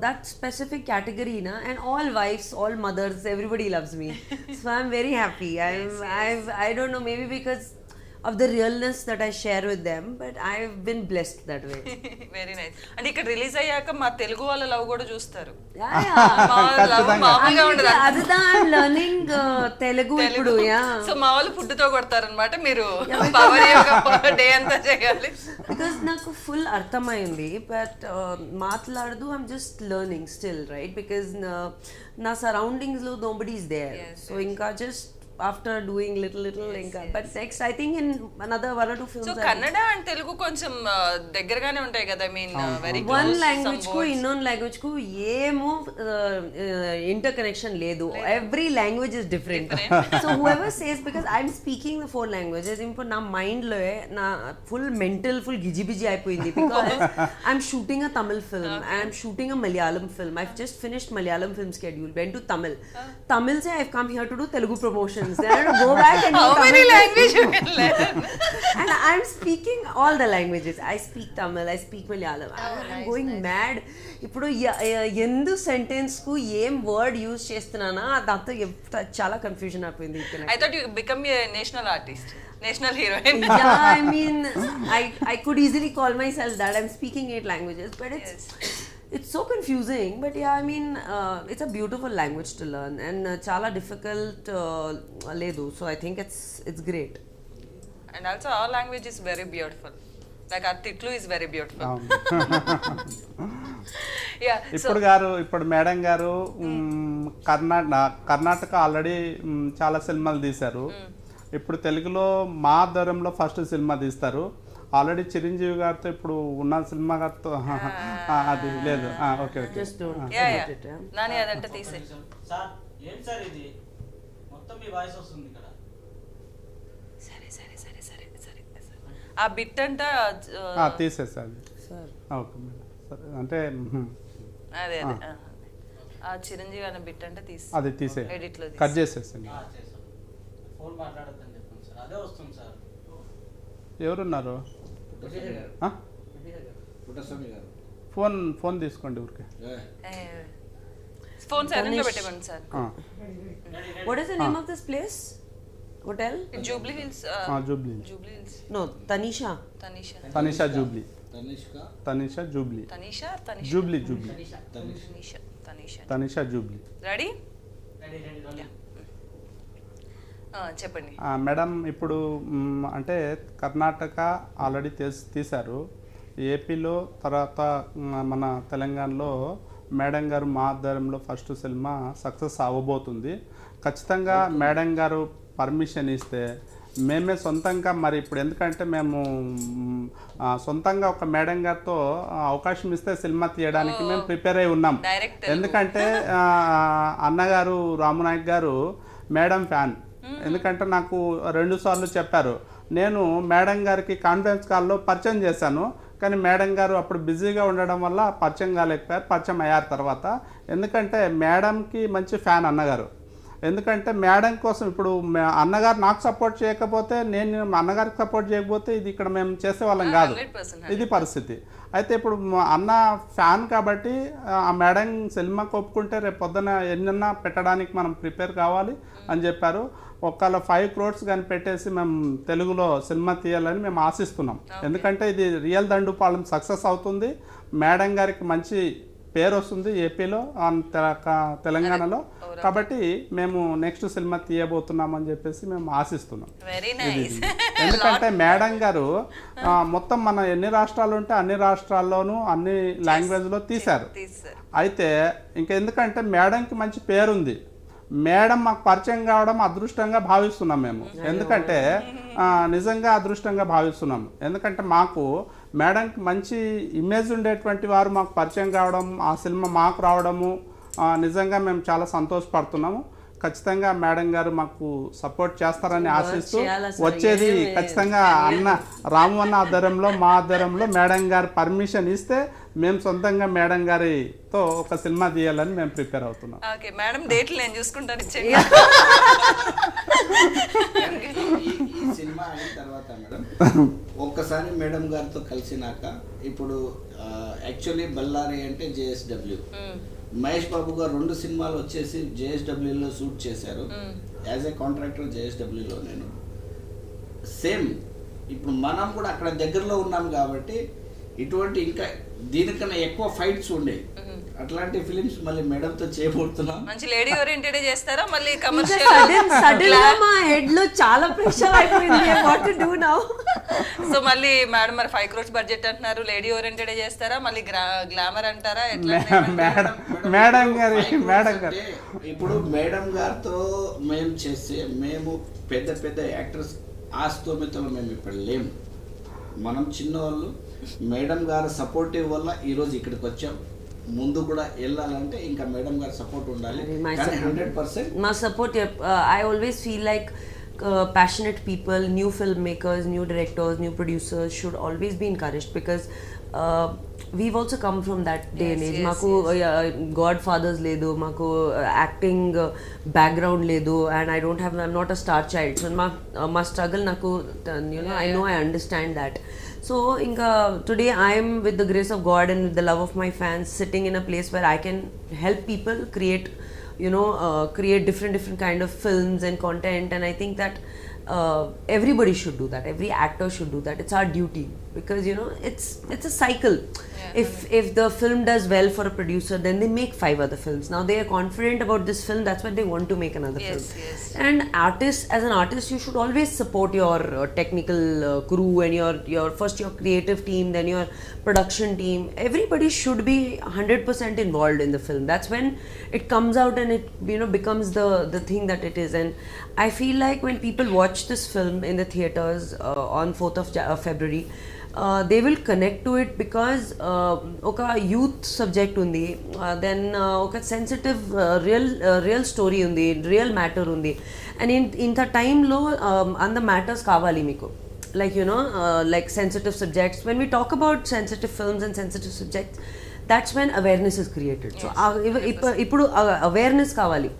that specific category na, and all wives, all mothers, everybody loves me. So I'm very happy. I don't know, maybe because of the realness that I share with them, but I've been blessed that way. Very nice. అంటే ఇక్కడ రిలీజ్ అయ్యాక మా తెలుగు వాళ్ళ లవ్ కూడా చూస్తారు. మామూలుగా ఉండదు. అదిదా I'm learning Telugu ఇప్పుడు. సో మా వాళ్ళు ఫుడ్ తో కొడతారన్నమాట, మీరు పవర్ యొక్క డే అంతా చేయాలి. Because నాకు ఫుల్ అర్థమైంది, బట్ మాట్లాడదు. I'm just learning still, right? Because నా సరౌండింగ్స్ లో nobody is there. So ఇంకా just after doing little ఇంకా but next I think in another 1 or 2 films. So Kannada and Telugu కొంచెం దగ్గరగానే ఉంటాయి కదా. I mean very close. One language కు innone language కు ఏమో ఇంటర్ కనెక్షన్ లేదు. Every language is different. So whoever says, because I'm speaking the 4 languages, ఇప్పుడు నా మైండ్ లో నా ఫుల్ మెంటల్ ఫుల్ గిజిబిజి అయిపోయింది. Because I'm shooting a Tamil film, I'm shooting a Malayalam film. I've just finished Malayalam film schedule, went to Tamil say I've come here to do Telugu promotions. Then I have to go back and how many languages you can learn? And I'm speaking all the languages. I speak Tamil, I speak Malayalam. I'm going mad. ఇప్పుడు ఎందు సెంటెన్స్ కు ఏం వర్డ్ యూజ్ చేస్తున్నానా దాంతో చాలా కన్ఫ్యూజన్ అయిపోయింది. I thought you become a national artist, national heroine. Yeah, I mean I could easily call myself that. I'm speaking 8 languages, but it's so confusing. But yeah, I mean it's a beautiful language to learn and chala difficult ledu. So I think it's great. And also our language is very beautiful. Like our Titlu is very beautiful. Yeah. ఇప్పుడు మేడం గారు కర్ణాటక ఆల్రెడీ చాలా సినిమాలు తీశారు. ఇప్పుడు తెలుగులో మా ఆధ్వర్యంలో ఫస్ట్ సినిమా తీస్తారు. ఆల్రెడీ చిరంజీవి గారితో ఇప్పుడు ఉన్న సినిమా గారితో అది లేదు. ఓకే నాని అదంటే తీసే సార్. ఏంటి సార్ ఇది మొత్తం మీ వాయిస్ వస్తుంది ఇక్కడ. సరే ఆ బిట్ అంతా తీసేసారు. Okay madam. సరే అంటే అదే ఆ చిరంజీవి అనే బిట్ అంటే అది తీసే ఎడిట్ లో కట్ చేసేసాను. ఫోన్ మాట్లాడొద్దని చెప్పండి సార్. అదే వస్తుంది సార్. ఎవరున్నారు? ఫోన్ తీసుకోండి ఊరికే. ఫోన్ సైలెంట్ లో పెట్టేమండి sir. What is the name of this place? Hotel? Jubilee Hills. Jubilee Hills. No, Tanisha Jubilee. Tanisha Jubilee. Jubilee. Tanisha Jubilee. Ready? చెప్పండి మేడం. ఇప్పుడు అంటే కర్ణాటక ఆల్రెడీ తీశారు. ఏపీలో తర్వాత మన తెలంగాణలో మేడం గారు మా ఆధ్వర్యంలో ఫస్ట్ సినిమా సక్సెస్ అవ్వబోతుంది. ఖచ్చితంగా మేడం గారు పర్మిషన్ ఇస్తే మేమే సొంతంగా, మరి ఇప్పుడు ఎందుకంటే మేము సొంతంగా ఒక మేడం గారితో అవకాశం ఇస్తే సినిమా తీయడానికి మేము ప్రిపేర్ అయి ఉన్నాం. ఎందుకంటే అన్నగారు రామునాయక్ గారు మేడం ఫ్యాన్. ఎందుకంటే నాకు 2 సార్లు చెప్పారు. నేను మేడం గారికి కాన్ఫరెన్స్ కాల్లో పరిచయం చేశాను, కానీ మేడం గారు అప్పుడు బిజీగా ఉండడం వల్ల పరిచయం కాలేకపోయారు. పరిచయం అయ్యారు తర్వాత. ఎందుకంటే మేడంకి మంచి ఫ్యాన్ అన్నగారు. ఎందుకంటే మేడం కోసం ఇప్పుడు అన్నగారు నాకు సపోర్ట్ చేయకపోతే, నేను అన్నగారికి సపోర్ట్ చేయకపోతే ఇది ఇక్కడ మేము చేసేవాళ్ళం కాదు. ఇది పరిస్థితి. అయితే ఇప్పుడు అన్న ఫ్యాన్ కాబట్టి ఆ మేడం సినిమాకి ఒప్పుకుంటే రేపు పొద్దున ఎన్నన్నా పెట్టడానికి మనం ప్రిపేర్ కావాలి అని చెప్పారు. ఒకవేళ 5 crores కానీ పెట్టేసి మేము తెలుగులో సినిమా తీయాలని మేము ఆశిస్తున్నాం. ఎందుకంటే ఇది రియల్ దండుపాలెం సక్సెస్ అవుతుంది. మేడం గారికి మంచి పేరు వస్తుంది ఏపీలో, తెలంగాణలో. కాబట్టి మేము నెక్స్ట్ సినిమా తీయబోతున్నాం అని చెప్పేసి మేము ఆశిస్తున్నాం. ఎందుకంటే మేడం గారు మొత్తం మన ఎన్ని రాష్ట్రాలు ఉంటే అన్ని రాష్ట్రాల్లోనూ అన్ని లాంగ్వేజ్లో తీశారు. అయితే ఇంకా ఎందుకంటే మేడంకి మంచి పేరుంది. మేడం మాకు పరిచయం కావడం అదృష్టంగా భావిస్తున్నాం మేము. ఎందుకంటే నిజంగా అదృష్టంగా భావిస్తున్నాం. ఎందుకంటే మాకు మేడంకి మంచి ఇమేజ్ ఉండేటువంటి వారు మాకు పరిచయం కావడం, ఆ సినిమా మాకు రావడము నిజంగా మేము చాలా సంతోషపడుతున్నాము. ఖచ్చితంగా మేడం గారు మాకు సపోర్ట్ చేస్తారని ఆశిస్తూ వచ్చేది ఖచ్చితంగా రాము అన్న ఆధ్వర్యంలో, మా ఆధ్వర్యంలో మేడం గారు పర్మిషన్ ఇస్తే మేము సొంతంగా మేడం గారితో ఒక సినిమా తీయాలని మేము ప్రిపేర్ అవుతున్నాం. మేడం డేట్లు నేను చూసుకుంటాను. ఈ సినిమా అయిన తర్వాత మేడం ఒక్కసారి మేడం గారితో కలిసినాక, ఇప్పుడు యాక్చువల్లీ బళ్ళారి అంటే JSW, మహేష్ బాబు గారు 2 సినిమాలు వచ్చేసి JSWలో షూట్ చేశారు. యాజ్ ఏ కాంట్రాక్టర్ JSWలో నేను సేమ్. ఇప్పుడు మనం కూడా అక్కడ దగ్గరలో ఉన్నాం కాబట్టి ఇటువంటి ఇంకా దీనికన్నా ఎక్కువ ఫైట్స్ ఉండేవి. అట్లాంటి ఫిలిమ్స్ మళ్ళీ మేడంతో చేయబోతున్నాం. మంచి లేడీ ఓరియంటెడ్ చేస్తారా మళ్ళీ కమర్షియల్? సడన్ గా మా హెడ్ లో చాలా ప్రెషర్ అయిపోయింది. What to do now? So మళ్ళీ మేడం మరి 5 crores బడ్జెట్ అంటున్నారు, లేడీ ఓరియంటెడ్ చేస్తారా మళ్ళీ గ్లామర్ అంటారా? మేడం గారు ఇప్పుడు మేడం గారితో మేము చేస్తే, మేము పెద్ద పెద్ద యాక్టర్స్ ఆస్తోమితలో మేము ఇప్పుడు లేము. మనం చిన్నవాళ్ళు. మేడం గారు సపోర్టివ్ వల్ల ఈరోజు ఇక్కడికి వచ్చాం. ముందు కూడా వెళ్ళాలంటే ఇంకా మేడం గారి సపోర్ట్ ఉండాలి. 100% మా support. I always feel like passionate people, new filmmakers, new directors, new producers should always be encouraged, because we've also come from that day and age. Maku godfathers ledu, maku acting background ledu, and I'm not a star child, so my struggle naku, I know, I understand that. So today I am, with the grace of God and with the love of my fans, sitting in a place where I can help people create different kind of films and content, and I think that everybody should do that. Every actor should do that. It's our duty, because it's a cycle. If the film does well for a producer, then they make 5 other films. Now they are confident about this film, that's why they want to make another film. And as an artist, you should always support your technical crew and your creative team, then your production team. Everybody should be 100% involved in the film. That's when it comes out and it becomes the thing that it is. And I feel like when people watch this film in the theaters on 4th of February, they will connect to it, because oka youth subject undi, then oka sensitive real story undi, real matter undi, and in the time lo and the matters kavali meeku, like like sensitive subjects. When we talk about sensitive films and sensitive subjects, that's when awareness is created. So ippudu awareness kavali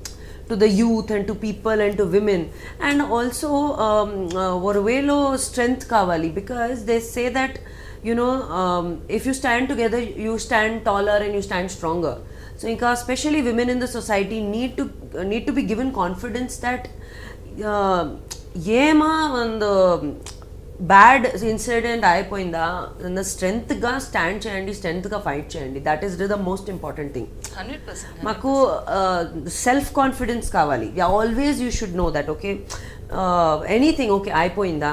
to the youth and to people and to women, and also vorvelo strength kavali, because they say that if you stand together, you stand taller and you stand stronger. So especially women in the society need to be given confidence that yema and bad incident అయిపోయిందా, స్ట్రెంగ్త్గా స్టాండ్ చేయండి, స్ట్రెంగ్త్గా ఫైట్ చేయండి. That is the most important thing. మాకు సెల్ఫ్ కాన్ఫిడెన్స్ కావాలి. Always you should know that okay, anything, okay, అయిపోయిందా,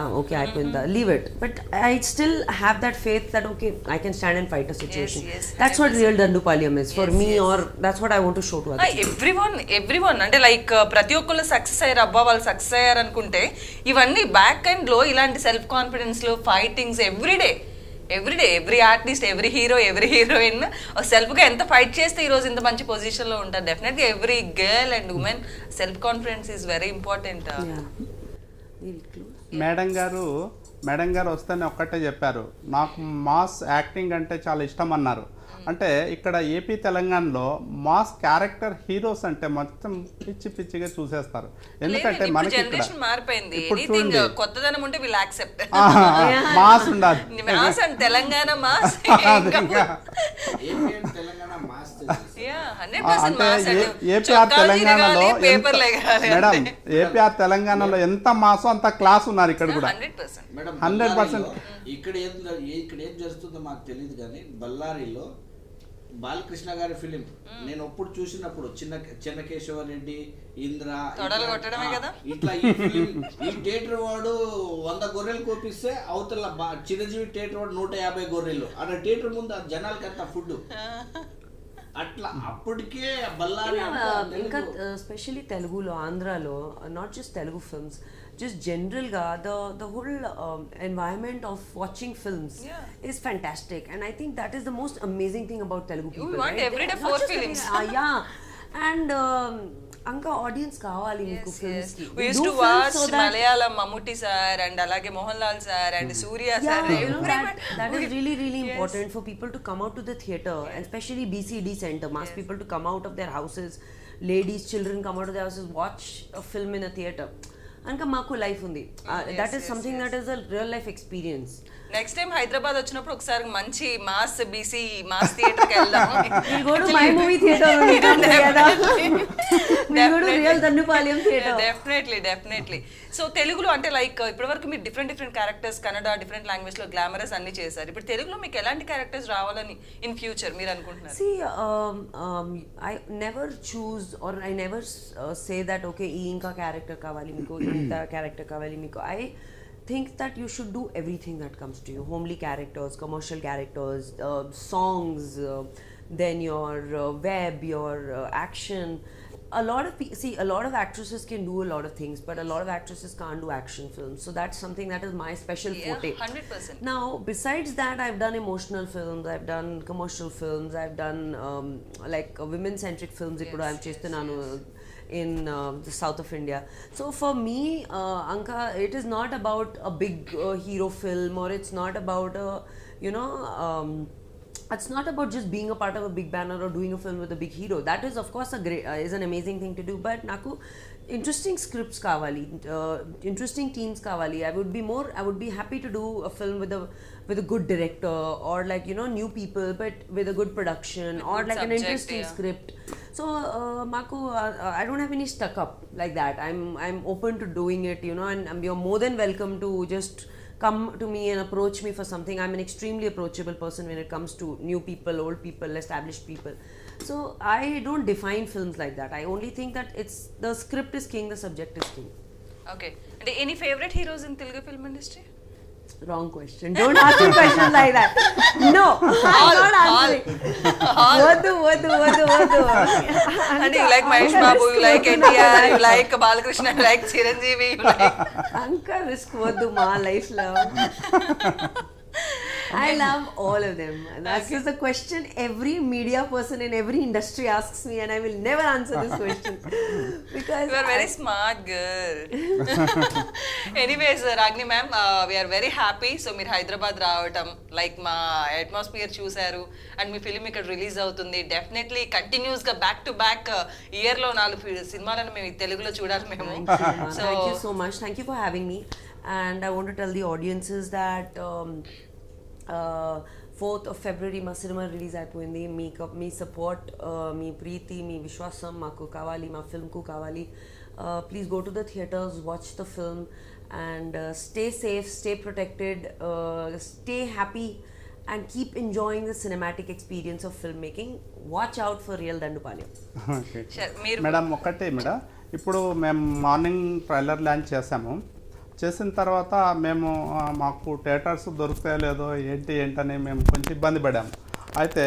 leave it. But I still have that faith that, okay, I can stand and fight a situation. Yes, That's what real Dandupalyam is for me, or that's what I want to show to others. Everyone అంటే లైక్ ప్రతి ఒక్కళ్ళు సక్సెస్ అయ్యారు, అబ్బా వాళ్ళు సక్సెస్ అయ్యారు అనుకుంటే ఇవన్నీ బ్యాక్ అండ్ లో ఇలాంటి సెల్ఫ్ కాన్ఫిడెన్స్ లో fightings everyday every artist, every hero, every heroine self గా ఎంత ఫైట్ చేస్తే ఈ రోజు ఇంత మంచి పొజిషన్ లో ఉంటారు. డెఫినెట్గా every girl and women self confidence is very important. Madam గారు వస్తేనే ఒక్కటే చెప్పారు, నాకు మాస్ యాక్టింగ్ అంటే చాలా ఇష్టం అన్నారు. అంటే ఇక్కడ ఏపీ తెలంగాణలో మాస్ క్యారెక్టర్ హీరోస్ అంటే మొత్తం పిచ్చిగా చూసేస్తారు. ఎందుకంటే మనకి జనరేషన్ మారిపోయింది, కొత్తదనం ఉంటే వీళ్ళు యాక్సెప్ట్, మాస్ ఉండాలి. Mass and Telangana mass, APR తెలంగాణలో మేడం, ఏపీఆర్ తెలంగాణలో ఎంత మాసో అంత క్లాస్ ఉన్నారు ఇక్కడ కూడా 100%. ఇక్కడ ఏం జరుగుతుందో మాకు తెలియదు కానీ బళ్ళారిలో బాలకృష్ణ గారి ఫిలిం నేను ఎప్పుడు చూసినప్పుడు చెన్నకేశవరెడ్డి, ఇంద్ర ఇట్లా ఈ థియేటర్ వాడు 100 గొర్రెలు కోపిస్తే అవతల చిరంజీవి థియేటర్ వాడు 150 గొర్రెలు అన్న థియేటర్ ముందు ఆ జనాలకి అంత ఫుడ్ అట్లా అప్పటికే బళ్ళారి. ఇంకా స్పెషల్లీ తెలుగులో, ఆంధ్రాలో, not just Telugu films, just general the whole environment of watching films is fantastic, and I think that is the most amazing thing about Telugu people. We want every day 4 films. And anka audience kavali meeku films ki. We used to watch Malayalam Mammootty sir and alage Mohanlal sir and Surya sir. You know, that is really important for people to come out to the theatre, and especially BCD center, mass people to come out of their houses, ladies, children come out of their houses, watch a film in a theatre. Anka maaku life undi. That is something that is a real life experience. Next time Hyderabad వచ్చినప్పుడు ఒకసారి మంచి మాస్ బీసీ మాస్ థియేటర్ కి వెళ్దాం. We'll go to my movie theater only together. We'll go to real Dandupalyam theater. Definitely. So తెలుగులో అంటే లైక్ ఇప్పటివరకు మీరు different characters Kannada different language లో గ్లామరస్ అన్ని చేశారు. ఇప్పుడు తెలుగులో మీకు ఎలాంటి క్యారెక్టర్స్ రావాలని ఇన్ ఫ్యూచర్ మీరు అనుకుంటున్నారు? See, I never choose or I never say that okay ee inka character kavali meeku, inta character kavali meeku. I think that you should do everything that comes to you. Homely characters, commercial characters, songs, then your web, your action. A lot of actresses can do a lot of things, but a lot of actresses can't do action films. So that's something that is my special forte. 100%. Now, besides that, I've done emotional films, I've done commercial films, I've done like women-centric films. Ipudu I'm chestunnanu in the south of India. So for me, Anka, it is not about a big hero film, or it's not about it's not about just being a part of a big banner or doing a film with a big hero. That is of course is an amazing thing to do, but naku interesting scripts kavali, interesting teams kavali. I would be happy to do a film with a good director, or like new people, but with a good production, or like an interesting script. So I don't have any stuck up like that. I'm open to doing it, and you're more than welcome to just come to me and approach me for something. I'm an extremely approachable person when it comes to new people, old people, established people. So I don't define films like that. I only think that it's the script is king, the subject is king. Okay. And any favorite heroes in Telugu film industry? Wrong question. Don't ask me questions like that. No, I'm not answering. Vadu. And you like Mahesh Babu, you like NTR, you like Balakrishna, you like Chiranjeevi, you like... Anka risk vadu ma life love. I love all of them. And that's just a question every media person in every industry asks me, and I will never answer this question. Because you are very smart girl. Anyways, Ragini ma'am, we are very happy. So మీరు హైదరాబాద్ రావటం, లైక్ మా అట్మాస్ఫియర్ చూసారు, అండ్ మీ ఫిలిం ఇక్కడ రిలీజ్ అవుతుంది. డెఫినెట్లీ కంటిన్యూస్ గా బ్యాక్ టు బ్యాక్ ఇయర్ లో 4 సినిమాలను మేము తెలుగులో చూడాలి మేము. So thank you so much. Thank you for having me. And I want to tell the audiences that 4th of February మా సినిమా రిలీజ్ అయిపోయింది. మీ సపోర్ట్, మీ ప్రీతి, మీ విశ్వాసం మాకు కావాలి, మా ఫిల్మ్కు కావాలి. Please go to the theatres, watch the film, and stay safe, stay protected, stay happy, and keep enjoying the cinematic experience of filmmaking. Watch out for real Dandupalyam. Madam ఒక్కటే మేడం, ఇప్పుడు మేము మార్నింగ్ ట్రైలర్ లాంచ్ చేసాము. చేసిన తర్వాత మేము మాకు థియేటర్స్ దొరుకుతాయో లేదో ఏంటని మేము కొంచెం ఇబ్బంది పడాము. అయితే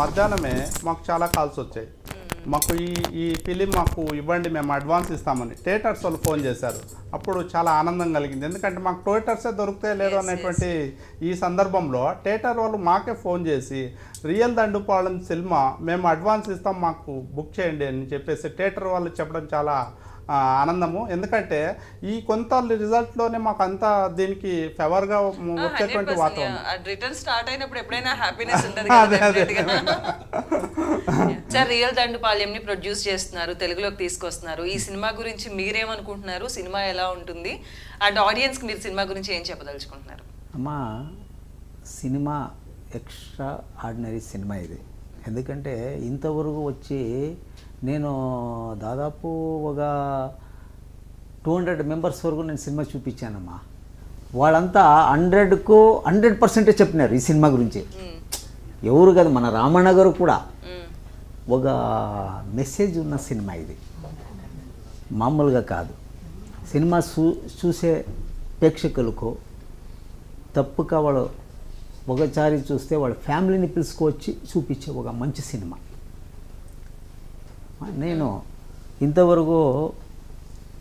మధ్యాహ్నమే మాకు చాలా కాల్స్ వచ్చాయి. మాకు ఈ ఫిలిం మాకు ఇవ్వండి, మేము అడ్వాన్స్ ఇస్తామని థియేటర్స్ వాళ్ళు ఫోన్ చేశారు. అప్పుడు చాలా ఆనందం కలిగింది. ఎందుకంటే మాకు థియేటర్సే దొరుకుతాయో లేదో అనేటువంటి ఈ సందర్భంలో థియేటర్ వాళ్ళు మాకే ఫోన్ చేసి రియల్ దండుపాలెం సినిమా మేము అడ్వాన్స్ ఇస్తాం, మాకు బుక్ చేయండి అని చెప్పేసి థియేటర్ వాళ్ళు చెప్పడం చాలా ఆనందము. ఎందుకంటే ఈ కొంత రిజల్ట్లోనే మాకు అంతా దీనికి ఫేవర్గా వచ్చేటువంటి వాతావరణం. రిటర్న్ స్టార్ట్ అయినప్పుడు ఎప్పుడైనా హ్యాపీనెస్ ఉంటుంది. సార్, రియల్ దండుపాలెంని ప్రొడ్యూస్ చేస్తున్నారు, తెలుగులోకి తీసుకొస్తున్నారు. ఈ సినిమా గురించి మీరేమనుకుంటున్నారు? సినిమా ఎలా ఉంటుంది అండ్ ఆడియన్స్కి మీరు సినిమా గురించి ఏం చెప్పదలుచుకుంటున్నారు? అమ్మా, సినిమా ఎక్స్ట్రా ఆర్డినరీ సినిమా ఇది. ఎందుకంటే ఇంతవరకు వచ్చి నేను దాదాపు ఒక 200 మెంబర్స్ వరకు నేను సినిమా చూపించానమ్మా. వాళ్ళంతా 100% చెప్పినారు ఈ సినిమా గురించి. ఎవరు కాదు, మన రామಣ್ణ గారు కూడా ఒక మెసేజ్ ఉన్న సినిమా ఇది, మామూలుగా కాదు. సినిమా చూసే ప్రేక్షకులకు తప్పుగా వాళ్ళు ఒకసారి చూస్తే వాళ్ళ ఫ్యామిలీని పిలుచుకొచ్చి చూపించే ఒక మంచి సినిమా. నేను ఇంతవరకు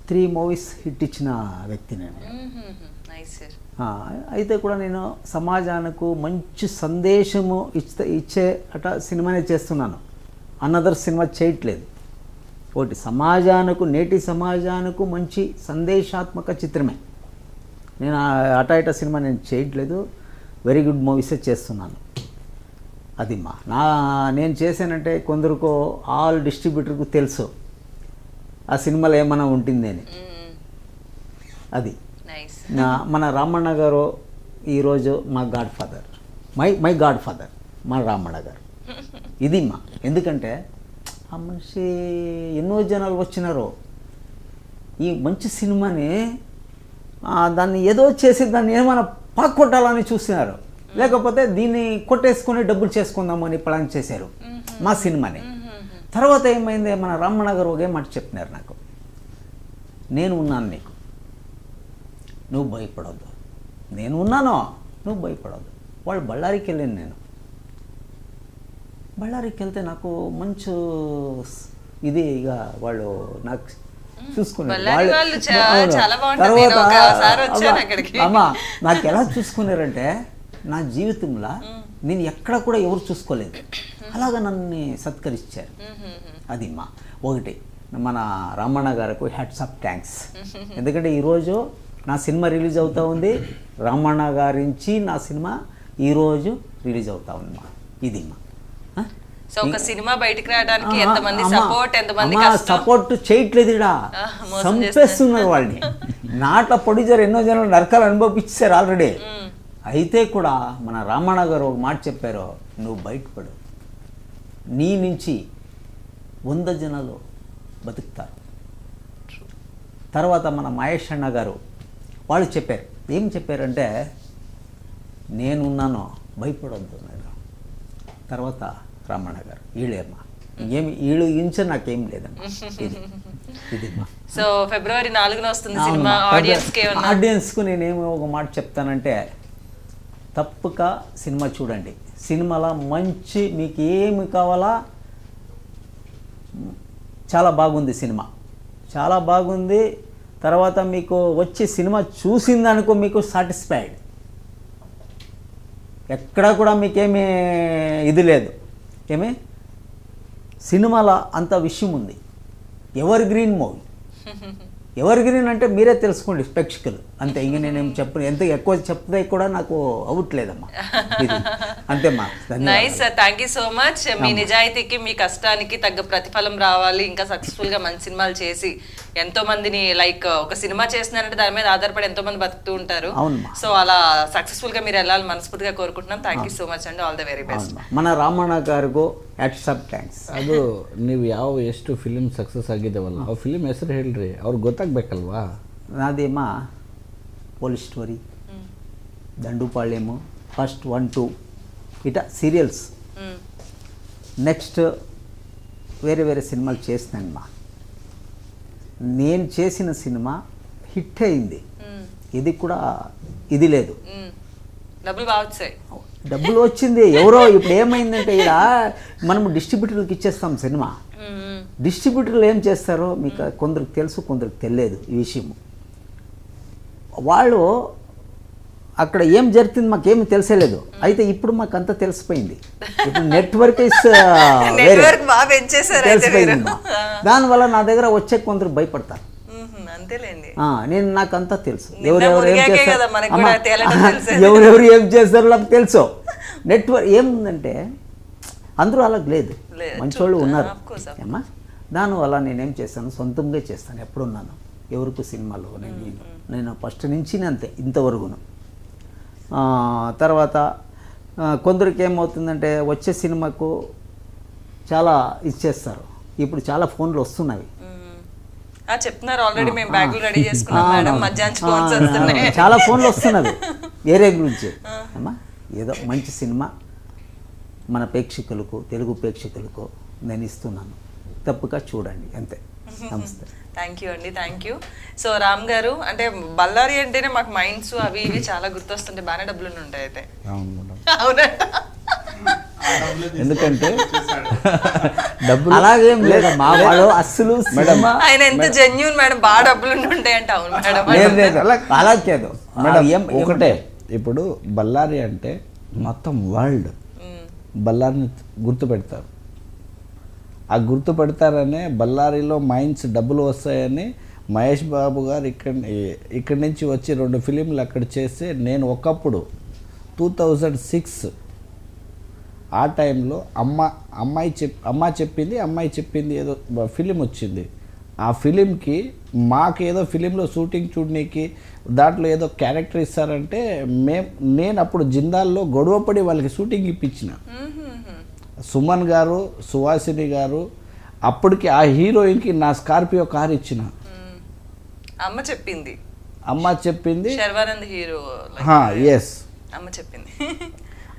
3 మూవీస్ హిట్ ఇచ్చిన వ్యక్తి నేను. అయితే కూడా నేను సమాజానికి మంచి సందేశము ఇచ్చే సినిమానే చేస్తున్నాను. అనదర్ సినిమా చేయట్లేదు. ఒకటి నేటి సమాజానికి మంచి సందేశాత్మక చిత్రమే. నేను ఇట సినిమా నేను చేయట్లేదు, వెరీ గుడ్ మూవీసే చేస్తున్నాను. అది నేను చేశానంటే కొందరుకో ఆల్ డిస్ట్రిబ్యూటర్కు తెలుసు ఆ సినిమాలో ఏమైనా ఉంటుంది అని. అది మన రామಣ್ణ గారు ఈరోజు మా God father, my God father మా రామಣ್ణ గారు. ఇది ఎందుకంటే ఆ మనిషి ఎన్నో జనాలు వచ్చినారు ఈ మంచి సినిమాని, దాన్ని ఏదో చేసి దాన్ని ఏమైనా పాక్కొట్టాలని చూస్తున్నారు, లేకపోతే దీన్ని కొట్టేసుకొని డబ్బులు చేసుకుందామని ప్లాన్ చేశారు మా సినిమాని. తర్వాత ఏమైంది, మన రామಣ್ణ గారు ఒకే మాట చెప్పినారు నాకు, నేను ఉన్నాను నీకు, నువ్వు భయపడవద్దు, నేను ఉన్నాను, నువ్వు భయపడవద్దు. వాళ్ళు బళ్ళారికి వెళ్ళాను. నేను బళ్ళారికి వెళ్తే నాకు మంచి ఇది ఇక వాళ్ళు నాకు చూసుకున్నారు. అమ్మా నాకు ఎలా చూసుకున్నారంటే నా జీవితంలో నేను ఎక్కడ కూడా ఎవరు చూసుకోలేదు, అలాగా నన్ను సత్కరించారు. అది ఒకటి మన రామಣ್ణ గారికి హ్యాట్స్ ఆఫ్ థ్యాంక్స్. ఎందుకంటే ఈరోజు నా సినిమా రిలీజ్ అవుతూ ఉంది, రామಣ್ణ గారించి నా సినిమా ఈరోజు రిలీజ్ అవుతా ఉంది. ఇది సో ఒక సినిమా బయటికి రావడానికి ఎంతమంది సపోర్ట్ చేయట్లేదు, చంపేస్తున్నారు వాళ్ళని. నాట్ల ప్రొడ్యూసర్ ఎన్నో జనాలు నరకాలు అనుభవించారు ఆల్రెడీ. అయితే కూడా మన రామಣ್ణ గారు ఒక మాట చెప్పారు, నువ్వు బయటపడు, నీ నుంచి 100 జనాలు బతుకుతారు. తర్వాత మన మహేష్ అన్న గారు వాళ్ళు చెప్పారు, ఏం చెప్పారంటే నేనున్నాను భయపడొద్దు అన్నారు. తర్వాత రామಣ್ణ గారు వీళ్ళేమ్మా ఏమి వీళ్ళు ఇంచ నాకేం లేదమ్మా. ఇదిమ్మా. సో ఫిబ్రవరి 4న వస్తుంది సినిమా. ఆడియన్స్కు నేనేమో ఒక మాట చెప్తానంటే తప్పక సినిమా చూడండి. సినిమాలో మంచి మీకు ఏమి కావాలా, చాలా బాగుంది సినిమా, చాలా బాగుంది. తర్వాత మీకు వచ్చి సినిమా చూసిందనుకో మీకు సాటిస్ఫైడ్, ఎక్కడా కూడా మీకేమీ ఇది లేదు. ఏమి సినిమాలో అంత విషయం ఉంది. Ever green movie, ever green అంటే మీరే తెలుసుకోండి ప్రేక్షకులు, అంతే. ఇంక నేనేం చెప్పను, ఎంత ఎక్కువ చెప్తే కూడా నాకు అవ్వట్లేదమ్మా. అంతేమ్మా. Nice sir, thank you so much. మీ నిజాయితీకి మీ కష్టానికి తగ్గ ప్రతిఫలం రావాలి. ఇంకా సక్సెస్ఫుల్గా మంచి సినిమాలు చేసి ఎంతో మందిని ఒక సినిమా చేస్తున్నారంటే దాని మీద ఆధారపడి ఎంతో మంది బతుకుతూ ఉంటారు. సో అలా సక్సెస్ఫుల్గా మీరు వెళ్ళాలని మనస్ఫూర్తిగా కోరుకుంటున్నాం. థ్యాంక్ యూ సో మచ్ అండి, ఆల్ ದ ವೆರಿ ಬೆಸ್ಟ್. మన ರಾಮಣ್ಣ గాರಿಗೂ ಹ್ಯಾಟ್ಸ್ ಆಫ್ ಥ್ಯಾಂಕ್ಸ್. ಅದು ನೀವು ಎಷ್ಟು ಫಿಲ್ಮ್ ಸಕ್ಸಸ್ ಆಗಿದ್ದಾವಲ್ಲ ಆ ಫಿಲ್ಮ್ ಹೆಸರು ಹೇಳ್ರಿ, ಅವ್ರಿಗೆ ಗೊತ್ತಾಗಬೇಕಲ್ವಾ. నాదేమా పోలీస్ స్టోరీ, దండుపాళ్యము, ఫస్ట్ 1, 2 ఇట సీరియల్స్. నెక్స్ట్ వేరే వేరే సినిమాలు చేసినానమ్మా. నేను చేసిన సినిమా హిట్ అయింది, ఇది కూడా ఇది లేదు, డబ్బులు బాగా వచ్చాయి, డబ్బులు వచ్చింది. ఎవరో ఇప్పుడు ఏమైందంటే ఇలా మనం డిస్ట్రిబ్యూటర్లకు ఇచ్చేస్తాం సినిమా, డిస్ట్రిబ్యూటర్లు ఏం చేస్తారో మీకు కొందరికి తెలుసు, కొందరికి తెలియదు ఈ విషయం. వాళ్ళు అక్కడ ఏం జరుగుతుంది మాకేమి తెలిసేలేదు. అయితే ఇప్పుడు మాకు అంతా తెలిసిపోయింది. ఇప్పుడు నెట్వర్క్ తెలిసిపోయింది. దానివల్ల నా దగ్గర వచ్చే కొందరు భయపడతారు. నేను నాకు అంతా తెలుసు, ఎవరెవరు ఏం చేస్తారో నాకు తెలుసు. నెట్వర్క్ ఏముందంటే అందరూ అలా లేదు, మంచోళ్ళు ఉన్నారు ఏమ్మా. దానివల్ల నేనేం చేస్తాను, సొంతంగా చేస్తాను. ఎప్పుడున్నాను ఎవరికి సినిమాలో నేను ఫస్ట్ నుంచి అంతే ఇంతవరకును. తర్వాత కొందరికి ఏమవుతుందంటే వచ్చే సినిమాకు చాలా ఇచ్చేస్తారు. ఇప్పుడు చాలా ఫోన్లు వస్తున్నాయి, చెప్తున్నారు ఆల్రెడీ మేము బ్యాగులు రెడీ చేసుకున్నాం మేడం, మధ్యాహ్నం ఫోన్స్ వస్తున్నాయి, చాలా ఫోన్లు వస్తున్నది వేరే గురించి. అమ్మా ఏదో మంచి సినిమా మన ప్రేక్షకులకు, తెలుగు ప్రేక్షకులకు నేను ఇస్తున్నాను, తప్పుగా చూడండి అంతే. నమస్తే. థ్యాంక్ యూ అండి, థ్యాంక్ యూ. సో రామ్ గారు, అంటే బళ్ళారి అంటేనే మాకు మైండ్స్ అవి ఇవి చాలా గుర్తొస్తుంటే బాగానే డబ్బులు ఉంటాయి అయితే. అవునంట, ఎందుకంటే డబ్బులు అలాగేం లేదు మా వాడు అస్సలు ఆయన ఎంత జెన్యూన్ మేడం, బాగా డబ్బులు ఉంటాయి అంటే. అవును మేడం, అలా కాదు మేడం. ఒకటే ఇప్పుడు బళ్ళారి అంటే మొత్తం వరల్డ్ బళ్ళారిని గుర్తుపెడతారు. ఆ గుర్తుపెడతారనే బళ్ళారిలో మైన్స్ డబ్బులు వస్తాయని మహేష్ బాబు గారు ఇక్కడి నుంచి వచ్చి 2 ఫిలింలు అక్కడ చేస్తే, నేను ఒకప్పుడు 2006 ఆ టైంలో అమ్మాయి చెప్పింది ఏదో ఫిలిం వచ్చింది. ఆ ఫిలింకి మాకేదో ఫిలింలో షూటింగ్ చూడనీకి దాంట్లో ఏదో క్యారెక్టర్ ఇస్తారంటే నేను అప్పుడు జిందాల్లో గొడవపడి వాళ్ళకి షూటింగ్ ఇప్పించిన. సుమన్ గారు, సువాసిని గారు, అప్పటికి ఆ హీరోయిన్కి నా స్కార్పియో కార్ ఇచ్చిన. అమ్మ చెప్పింది శర్వానంద్ హీరో. ఎస్, అమ్మ చెప్పింది.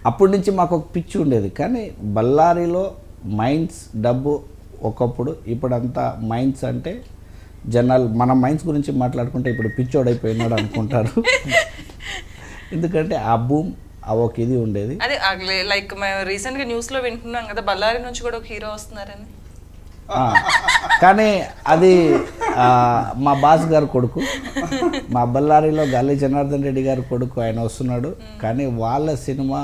అప్పటి నుంచి మాకు ఒక పిచ్చి ఉండేది. కానీ బళ్ళారిలో మైన్స్ డబ్బు ఒకప్పుడు, ఇప్పుడంతా మైన్స్ అంటే జనాలు మన మైన్స్ గురించి మాట్లాడుకుంటే ఇప్పుడు పిచ్చోడైపోయినాడు అనుకుంటారు. ఎందుకంటే ఆ భూమి ఒక ఇది ఉండేది. అదే లైక్ మేము రీసెంట్ గా న్యూస్ లో వింటున్నాం కదా, బళ్ళారి నుంచి కూడా ఒక హీరో వస్తున్నారని. కానీ అది మా బాస్ గారు కొడుకు, మా బళ్ళారిలో గల్లి జనార్దన్ రెడ్డి గారు కొడుకు, ఆయన వస్తున్నాడు. కానీ వాళ్ళ సినిమా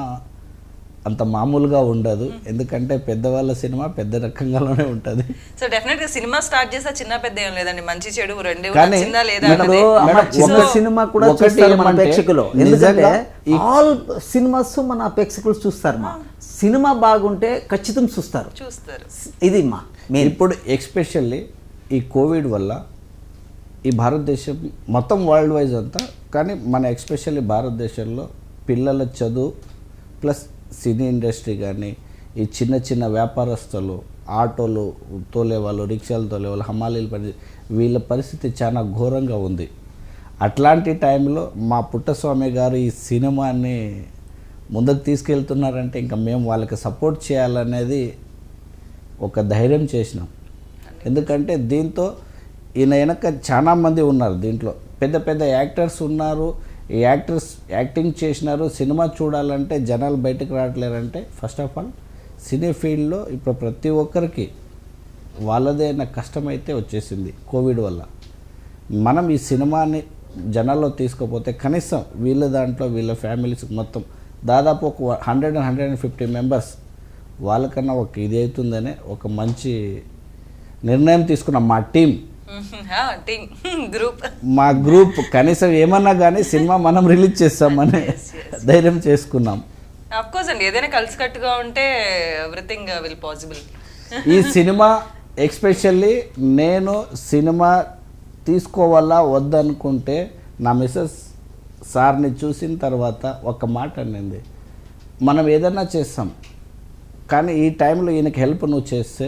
అంత మామూలుగా ఉండదు, ఎందుకంటే పెద్దవాళ్ళ సినిమా పెద్ద రకంగానే ఉంటుంది. సో డెఫినెట్ గా సినిమా స్టార్ట్ చేస్తే చిన్న పెద్ద ఏం లేదండి, మంచి చెడు రెండు చిన్న సినిమా కూడా చూస్తారు మన ప్రేక్షకులు. ఎందుకంటే ఆల్ సినిమాస్ మన ప్రేక్షకులు చూస్తారు. మా సినిమా బాగుంటే ఖచ్చితంగా చూస్తారు. ఇది మా ఇప్పుడు ఎస్పెషల్లీ ఈ కోవిడ్ వల్ల ఈ భారతదేశం మొత్తం వరల్డ్ వైజ్ అంతా, కానీ మన ఎస్పెషల్లీ భారతదేశంలో పిల్లల చదువు ప్లస్ సినీ ఇండస్ట్రీ కానీ ఈ చిన్న చిన్న వ్యాపారస్తులు, ఆటోలు తోలేవాళ్ళు, రిక్షాలు తోలేవాళ్ళు, హమాలీలు పని, వీళ్ళ పరిస్థితి చాలా ఘోరంగా ఉంది. అట్లాంటి టైంలో మా పుట్టస్వామి గారు ఈ సినిమాని ముందుకు తీసుకెళ్తున్నారంటే ఇంకా మేము వాళ్ళకి సపోర్ట్ చేయాలనేది ఒక ధైర్యం చేసినాం. ఎందుకంటే దీంతో ఈయన వెనక చాలామంది ఉన్నారు, దీంట్లో పెద్ద పెద్ద యాక్టర్స్ ఉన్నారు. ఈ యాక్టర్స్ యాక్టింగ్ చేసినారు. సినిమా చూడాలంటే జనాలు బయటకు రావట్లేరంటే ఫస్ట్ ఆఫ్ ఆల్ సినీ ఫీల్డ్లో ఇప్పుడు ప్రతి ఒక్కరికి వాళ్ళదైన కష్టమైతే వచ్చేసింది కోవిడ్ వల్ల. మనం ఈ సినిమాని జనాల్లో తీసుకుపోతే కనీసం వీళ్ళ దాంట్లో వీళ్ళ ఫ్యామిలీస్ మొత్తం దాదాపు ఒక 100-150 మెంబర్స్ వాళ్ళకన్నా ఒక ఇది అవుతుందనే ఒక మంచి నిర్ణయం తీసుకున్నాం మా టీం, మా గ్రూప్. కనీసం ఏమన్నా కానీ సినిమా మనం రిలీజ్ చేస్తామని ధైర్యం చేసుకున్నాం. ఏదైనా కలిసికట్టుగా ఉంటే ఎవ్రీథింగ్ విల్ పాసిబుల్. ఈ సినిమా ఎస్పెషల్లీ నేను సినిమా తీసుకోవాలా వద్దనుకుంటే నా మిస్సెస్ సార్ని చూసిన తర్వాత ఒక మాట అనింది, మనం ఏదైనా చేస్తాం కానీ ఈ టైంలో ఈయనకి హెల్ప్ నువ్వు చేస్తే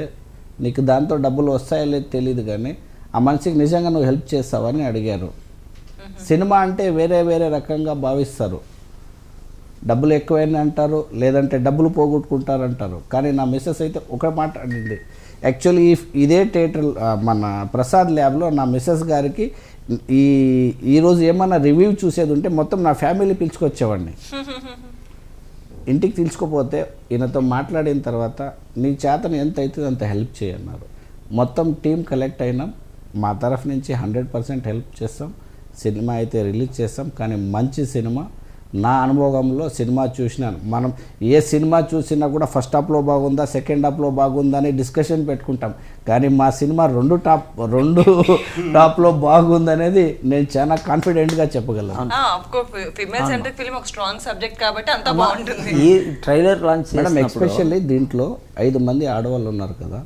నీకు దాంతో డబ్బులు వస్తాయో లేదో తెలియదు, కానీ ఆ మనిషికి నిజంగా నువ్వు హెల్ప్ చేస్తావని అడిగారు. సినిమా అంటే వేరే వేరే రకంగా భావిస్తారు, డబ్బులు ఎక్కువైనా అంటారు, లేదంటే డబ్బులు పోగొట్టుకుంటారు అంటారు. కానీ నా మిస్సెస్ అయితే ఒక మాట అడిగింది, యాక్చువల్లీ ఇదే థియేటర్ మన ప్రసాద్ ల్యాబ్లో నా మిస్సెస్ గారికి ఈరోజు ఏమన్నా రివ్యూ చూసేది ఉంటే మొత్తం నా ఫ్యామిలీ పిలుచుకొచ్చేవాడిని. ఇంటికి పిలుచుకోపోతే ఈయనతో మాట్లాడిన తర్వాత నీ చేతను ఎంత అవుతుంది అంత హెల్ప్ చేయన్నారు. మొత్తం టీం కలెక్ట్ అయినాం. మా తరఫు నుంచి 100% హెల్ప్ చేస్తాం. సినిమా అయితే రిలీజ్ చేస్తాం. కానీ మంచి సినిమా. నా అనుభవంలో సినిమా చూసినాను. మనం ఏ సినిమా చూసినా కూడా ఫస్ట్ హాఫ్లో బాగుందా సెకండ్ హాఫ్లో బాగుందా అని డిస్కషన్ పెట్టుకుంటాం. కానీ మా సినిమా రెండు టాప్లో బాగుందనేది నేను చాలా కాన్ఫిడెంట్గా చెప్పగలను. ఫీమేల్ సెంట్రిక్ ఫిల్మ్ ఒక స్ట్రాంగ్ సబ్జెక్ట్ కాబట్టి అంత బాగుంటుంది. ఈ ట్రైలర్ లాంచ్ మేడం ఎస్పెషల్లీ దీంట్లో 5 మంది ఆడవాళ్ళు ఉన్నారు కదా,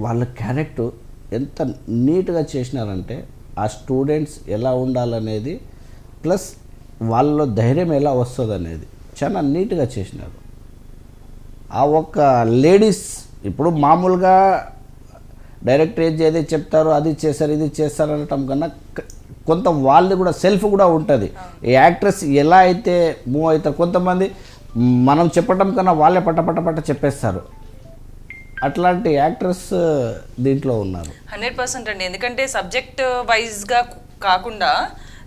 వాళ్ళ క్యారెక్టర్ ఎంత నీట్గా చేసినారంటే ఆ స్టూడెంట్స్ ఎలా ఉండాలనేది ప్లస్ వాళ్ళలో ధైర్యం ఎలా వస్తుంది అనేది చాలా నీట్గా చేసినారు. ఆ ఒక్క లేడీస్ ఇప్పుడు మామూలుగా డైరెక్టర్ ఏది చెప్తారో అది చేస్తారు ఇది చేస్తారు అనటం కన్నా కొంత వాళ్ళది కూడా సెల్ఫ్ కూడా ఉంటుంది. ఈ యాక్ట్రెస్ ఎలా అయితే మూవ్ అవుతారు, కొంతమంది మనం చెప్పటం కన్నా వాళ్ళే పట్ట చెప్పేస్తారు. అట్లాంటి యాక్ట్రెస్ దీంట్లో ఉన్నారు 100% అండి. ఎందుకంటే సబ్జెక్ట్ వైజ్గా కాకుండా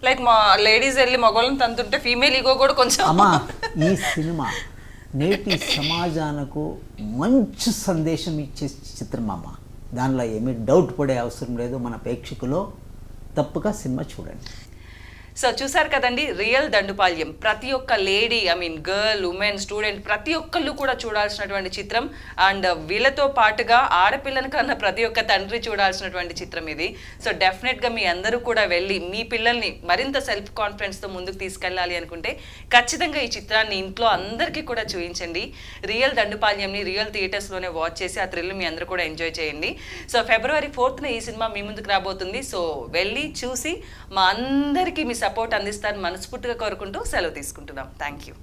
లైక్ మా లేడీస్ వెళ్ళి మగవాళ్ళని తంతుంటే ఫీమేల్ ఈగో కూడా కొంచెం. అమ్మా ఈ సినిమా నేటి సమాజానికి మంచి సందేశం ఇచ్చే చిత్రం అమ్మ. దానిలో ఏమీ డౌట్ పడే అవసరం లేదు. మన ప్రేక్షకులు తప్పక సినిమా చూడండి. సో చూసారు కదండి, రియల్ దండుపాల్యం. ప్రతి ఒక్క lady, I mean girl, women, student ప్రతి ఒక్కళ్ళు కూడా చూడాల్సినటువంటి చిత్రం. అండ్ వీళ్ళతో పాటుగా ఆడపిల్లని కన్నా ప్రతి ఒక్క తండ్రి చూడాల్సినటువంటి చిత్రం ఇది. సో డెఫినెట్గా మీ అందరూ కూడా వెళ్ళి మీ పిల్లల్ని మరింత సెల్ఫ్ కాన్ఫిడెన్స్తో ముందుకు తీసుకెళ్ళాలి అనుకుంటే ఖచ్చితంగా ఈ చిత్రాన్ని ఇంట్లో అందరికీ కూడా చూపించండి. రియల్ దండుపాల్యంని రియల్ థియేటర్స్లోనే వాచ్ చేసి ఆ థ్రిల్ మీ అందరూ కూడా ఎంజాయ్ చేయండి. సో February 4th ఈ సినిమా మీ ముందుకు రాబోతుంది. సో వెళ్ళి చూసి మా అందరికీ మీ సపోర్ట్ అందిస్తారని మనస్ఫూర్తిగా కోరుకుంటూ సెలవు తీసుకుంటున్నాం. Thank you.